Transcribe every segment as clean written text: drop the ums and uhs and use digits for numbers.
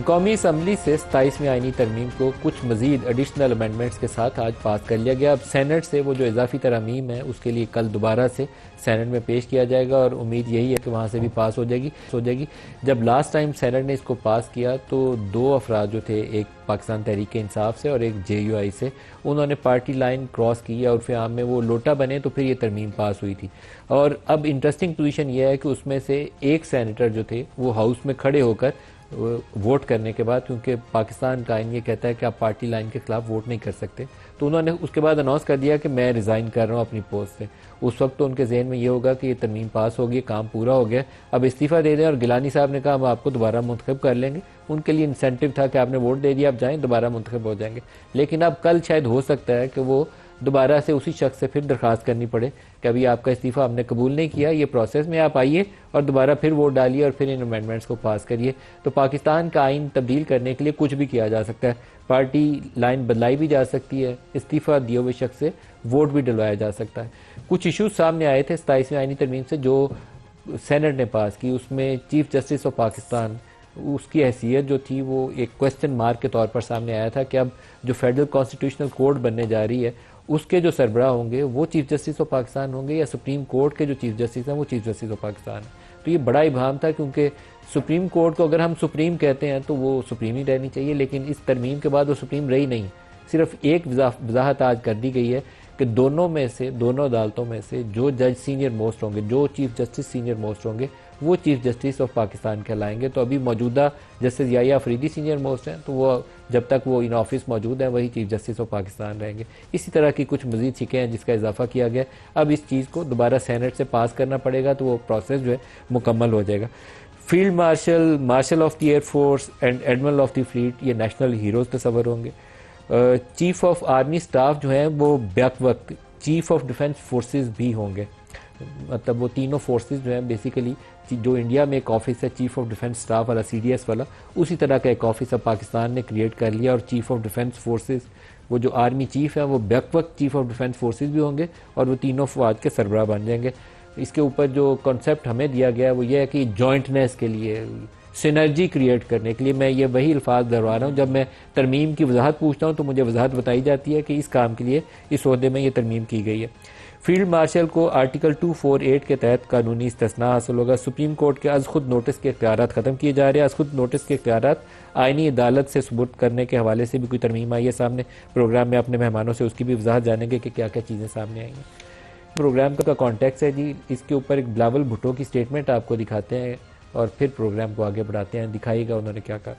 कौमी असम्बली से 27वीं आईनी तरमीम को कुछ मजीद एडिशनल अमेंडमेंट्स के साथ आज पास कर लिया गया। अब सेनेट से वो जो इजाफी तरमीम है उसके लिए कल दोबारा से सेनेट में पेश किया जाएगा और उम्मीद यही है कि वहाँ से भी पास हो जाएगी। जब लास्ट टाइम सेनेट ने इसको पास किया तो दो अफराद जो थे, एक पाकिस्तान तहरीक इंसाफ से और एक JUI से, उन्होंने पार्टी लाइन क्रॉस की और फिर आम में वो लोटा बने तो फिर ये तरमीम पास हुई थी। और अब इंटरेस्टिंग पोजीशन ये है कि उसमें से एक सेनेटर जो थे वो हाउस में खड़े होकर वोट करने के बाद, क्योंकि पाकिस्तान का आइन ये कहता है कि आप पार्टी लाइन के खिलाफ वोट नहीं कर सकते, तो उन्होंने उसके बाद अनाउंस कर दिया कि मैं रिज़ाइन कर रहा हूँ अपनी पोस्ट से। उस वक्त तो उनके जहन में ये होगा कि ये तरमीम पास हो गई, काम पूरा हो गया, अब इस्तीफ़ा दे दें। और गिलानी साहब ने कहा हम आपको दोबारा मुंतखब कर लेंगे। उनके लिए इंसेंटिव था कि आपने वोट दे दिया, आप जाएँ दोबारा मुंतखब हो जाएंगे। लेकिन अब कल शायद हो सकता है कि वो दोबारा से उसी शख्स से फिर दरख्वास्त करनी पड़े कि अभी आपका इस्तीफ़ा हमने कबूल नहीं किया, ये प्रोसेस में आप आइए और दोबारा फिर वोट डालिए और फिर इन अमेंडमेंट्स को पास करिए। तो पाकिस्तान का आइन तब्दील करने के लिए कुछ भी किया जा सकता है, पार्टी लाइन बदलाई भी जा सकती है, इस्तीफ़ा दिए हुए शख्स से वोट भी डलवाया जा सकता है। कुछ इशूज़ सामने आए थे 27वीं आईनी तरमीम से जो सेनेट ने पास की। उसमें चीफ जस्टिस ऑफ पाकिस्तान, उसकी हैसियत जो थी वो एक क्वेश्चन मार्क के तौर पर सामने आया था कि अब जो फेडरल कॉन्स्टिट्यूशनल कोड बनने जा रही है उसके जो सरबराह होंगे वो चीफ जस्टिस ऑफ पाकिस्तान होंगे या सुप्रीम कोर्ट के जो चीफ जस्टिस हैं वो चीफ जस्टिस ऑफ पाकिस्तान है। तो ये बड़ा इबाम था, क्योंकि सुप्रीम कोर्ट को अगर हम सुप्रीम कहते हैं तो वो सुप्रीम ही रहनी चाहिए, लेकिन इस तरमीम के बाद वो सुप्रीम रही नहीं। सिर्फ एक वजाहत आज कर दी गई है कि दोनों अदालतों में से जो जज सीनियर मोस्ट होंगे, जो चीफ जस्टिस सीनियर मोस्ट होंगे, वो चीफ जस्टिस ऑफ पाकिस्तान कहलाएंगे। तो अभी मौजूदा justice Yahya Afridi senior most हैं, तो वो जब तक वो इन ऑफिस मौजूद हैं वही चीफ जस्टिस ऑफ पाकिस्तान रहेंगे। इसी तरह की कुछ मजीद शिकें हैं जिसका इजाफा किया गया। अब इस चीज़ को दोबारा सेनेट से पास करना पड़ेगा तो वो प्रोसेस जो है मुकम्मल हो जाएगा। Field marshal, marshal of the air force and admiral of the fleet, ये नेशनल हीरोज़ तस्वर होंगे। चीफ ऑफ आर्मी स्टाफ जो है वो बैक वक्त चीफ ऑफ डिफेंस फोर्सेस भी होंगे। मतलब वो तीनों फोर्सेस जो हैं बेसिकली, जो इंडिया में एक ऑफिस है चीफ ऑफ डिफेंस स्टाफ वाला, CDS वाला, उसी तरह का एक ऑफिस अब पाकिस्तान ने क्रिएट कर लिया। और चीफ ऑफ डिफेंस फोर्सेस, वो जो आर्मी चीफ है वो बैक वक्त चीफ ऑफ डिफेंस फोर्सेस भी होंगे और वो तीनों फौज के सरबराह बन जाएंगे। इसके ऊपर जो कॉन्सेप्ट हमें दिया गया है वो ये है कि जॉइंटनेस के लिए, सिनर्जी क्रिएट करने के लिए, मैं ये वही अल्फाज दोहरा रहा हूँ, जब मैं तरमीम की वजाहत पूछता हूँ तो मुझे वजाहत बताई जाती है कि इस काम के लिए इस ओहदे में ये तरमीम की गई है। फील्ड मार्शल को आर्टिकल 248 के तहत कानूनी इस्तिस्ना हासिल होगा। सुप्रीम कोर्ट के अज खुद नोटिस के इख्तियारात ख़त्म किए जा रहे हैं। अज खुद नोटिस के इख्तियारात आईनी अदालत से सुपुर्द करने के हवाले से भी कोई तरमीम आई है सामने। प्रोग्राम में अपने मेहमानों से उसकी भी वजाहत जानेंगे कि क्या क्या चीज़ें सामने आई हैं। प्रोग्राम का कॉन्टेक्स्ट है जी, इसके ऊपर एक बिलावल भुट्टो की स्टेटमेंट आपको दिखाते हैं और फिर प्रोग्राम को आगे बढ़ाते हैं। दिखाइएगा उन्होंने क्या कहा।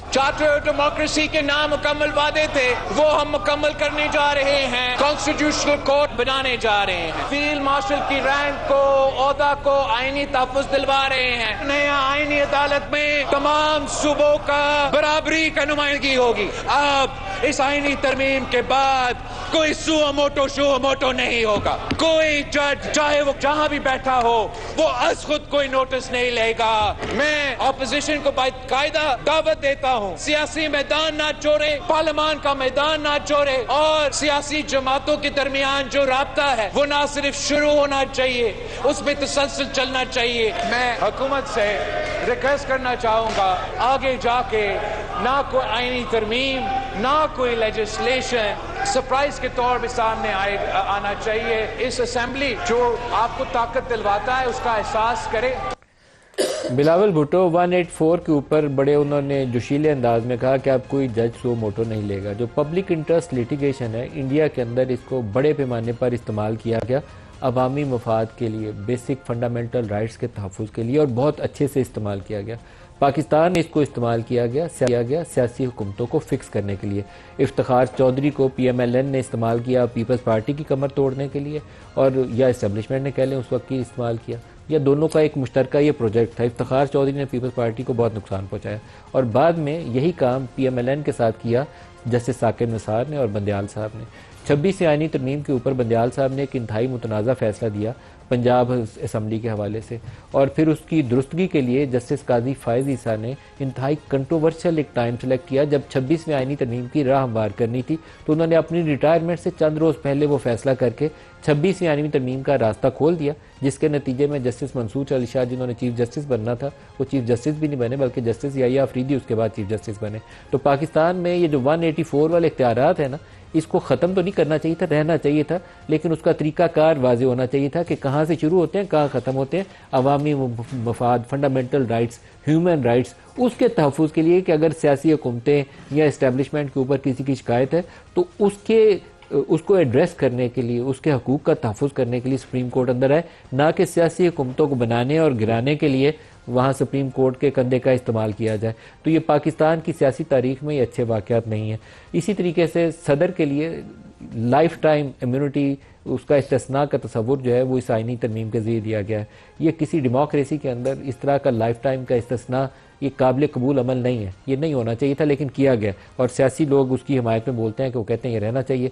चार्टर डेमोक्रेसी के नामुकम्मल वादे थे वो हम मुकम्मल करने जा रहे हैं। कॉन्स्टिट्यूशनल कोर्ट बनाने जा रहे हैं। फील्ड मार्शल की रैंक को, ओहदा को आईनी तहफ़्फ़ुज़ दिलवा रहे हैं। नया आईनी अदालत में तमाम सूबों का बराबरी का नुमाइंदगी होगी। अब इस आईनी तरमीम के बाद कोई सुओ मोटो नहीं होगा। कोई जज चाहे वो जहां भी बैठा हो वो अज खुद कोई नोटिस नहीं लेगा। मैं ऑपोजिशन को बाकायदा दावत देता हूं, सियासी मैदान ना छोड़े, पार्लियामान का मैदान ना छोड़े और सियासी जमातों के दरमियान जो राब्ता है वो ना सिर्फ शुरू होना चाहिए, उसमें तसलसल चलना चाहिए। मैं हुकूमत से रिक्वेस्ट करना चाहूंगा आगे जाके ना कोई आईनी तरमीम, ना कोई लेजिस्लेशन सरप्राइज के तौर पे सामने आना चाहिए। इस असेंबली जो आपको ताकत दिलवाता है उसका एहसास करे। बिलावल भुट्टो 184 के ऊपर बड़े उन्होंने जोशीले अंदाज में कहा कि अब कोई जज सो मोटो नहीं लेगा। जो पब्लिक इंटरेस्ट लिटिगेशन है इंडिया के अंदर, इसको बड़े पैमाने पर इस्तेमाल किया गया अवामी मफाद के लिए, बेसिक फंडामेंटल राइट्स के तहफ़्फ़ुज़ के लिए और बहुत अच्छे से इस्तेमाल किया गया। पाकिस्तान में इसको इस्तेमाल किया गया सियासी हुकूमतों को फिक्स करने के लिए। इफ्तिखार चौधरी को PMLN ने इस्तेमाल किया पीपल्स पार्टी की कमर तोड़ने के लिए, और या इस्टेब्लिशमेंट ने कह लें उस वक्त की इस्तेमाल किया, या दोनों का एक मुश्तरका ये प्रोजेक्ट था। इफ्तिखार चौधरी ने पीपल्स पार्टी को बहुत नुकसान पहुँचाया और बाद में यही काम PMLN के साथ किया जस्टिस साकिब निसार ने और बंदयाल साहब ने। 26वीं आईनी तरमीम के ऊपर बंदयाल साहब ने एक इंतहाई मुतनाज़ा फैसला दिया पंजाब असम्बली के हवाले से, और फिर उसकी दुरुस्तगी के लिए जस्टिस काजी फायज ईसा ने इंतहाई कंट्रोवर्शियल एक टाइम सेलेक्ट किया। जब 26वीं आईनी तरमीम की राह हमवार करनी थी तो उन्होंने अपनी रिटायरमेंट से चंद रोज़ पहले वो फैसला करके 26वीं आईनी तरमीम का रास्ता खोल दिया, जिसके नतीजे में जस्टिस मंसूर अली शाह जिन्होंने चीफ जस्टिस बनना था वो चीफ जस्टिस भी नहीं बने, बल्कि जस्टिस याहिया अफरीदी उसके बाद चीफ जस्टिस बने। तो पाकिस्तान में ये जो 184 वाले इख्तियारात है ना, इसको ख़त्म तो नहीं करना चाहिए था, रहना चाहिए था, लेकिन उसका तरीकाकार वाज़े होना चाहिए था कि कहाँ से शुरू होते हैं, कहाँ ख़त्म होते हैं। अवामी मफाद, फंडामेंटल राइट्स, ह्यूमन राइट्स, उसके तहफ़्फ़ुज़ के लिए कि अगर सियासी हुकूमतें या इस्टेब्लिशमेंट के ऊपर किसी की शिकायत है तो उसको एड्रेस करने के लिए, उसके हकूक़ का तहफ़्फ़ुज़ करने के लिए सुप्रीम कोर्ट अंदर आए, ना कि सियासी हुकूमतों को बनाने और गिराने के लिए वहाँ सुप्रीम कोर्ट के कंधे का इस्तेमाल किया जाए। तो ये पाकिस्तान की सियासी तारीख में ये अच्छे वाक़यात नहीं है। इसी तरीके से सदर के लिए लाइफ टाइम इम्यूनिटी, उसका इस्तिस्ना का तसव्वुर जो है वो इस आईनी तरमीम के ज़रिए दिया गया है। ये किसी डेमोक्रेसी के अंदर इस तरह का लाइफ टाइम का इस्तिस्ना ये काबिल कबूल अमल नहीं है, ये नहीं होना चाहिए था, लेकिन किया गया और सियासी लोग उसकी हिमायत में बोलते हैं कि वो कहते हैं ये रहना चाहिए।